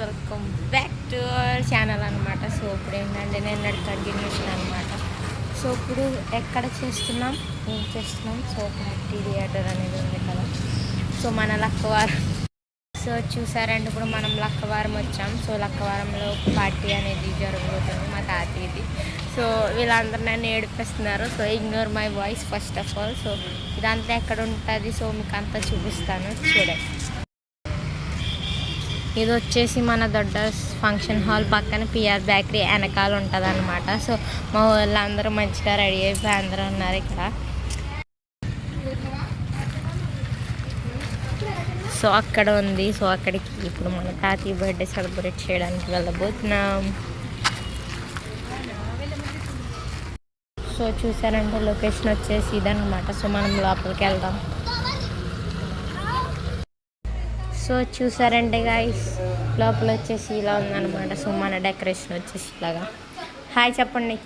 Welcome back to our channel అనమాట. So ఇప్పుడు ఏంటంటే నేను కంటిన్యూషన్ అనమాట. సో ఇప్పుడు ఎక్కడ చేస్తున్నాం, ఏం చేస్తున్నాం? సో పార్టీ థియేటర్ అనేది ఉంది కదా, సో మన లక్కవారం. సో చూసారంటే ఇప్పుడు మనం లక్కవారం వచ్చాం. సో లక్కవారంలో పార్టీ అనేది జరుగుతుంది మా తాతయ్యది. సో వీళ్ళందరూ నన్ను ఏడిపిస్తున్నారు. So ignore my voice first of all. So ఇదంతా ఎక్కడ ఉంటుంది, సో మీకు అంతా చూపిస్తాను చూడండి. ఇది వచ్చేసి మన దొడ్డ ఫంక్షన్ హాల్ పక్కన పిఆర్ బేకరీ వెనకాల ఉంటుంది అనమాట. సో మా వాళ్ళందరూ మంచిగా రెడీ అయిపోయి అందరూ ఉన్నారు ఇక్కడ. సో అక్కడ ఉంది. సో అక్కడికి ఇప్పుడు మన తాతయ్య బర్త్డే సెలబ్రేట్ చేయడానికి వెళ్ళబోతున్నాం. సో చూసారంటే లొకేషన్ వచ్చేసి ఇదనమాట. సో మనం లోపలికి వెళ్దాం. సో చూసారంటే గాయ్స్ లోపల వచ్చేసి ఇలా ఉందన్నమాట. సో మన డెకరేషన్ వచ్చేసి ఇలాగా. హాయ్ చెప్పండి.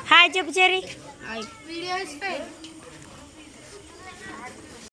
హాయ్ చెప్పు చెరి.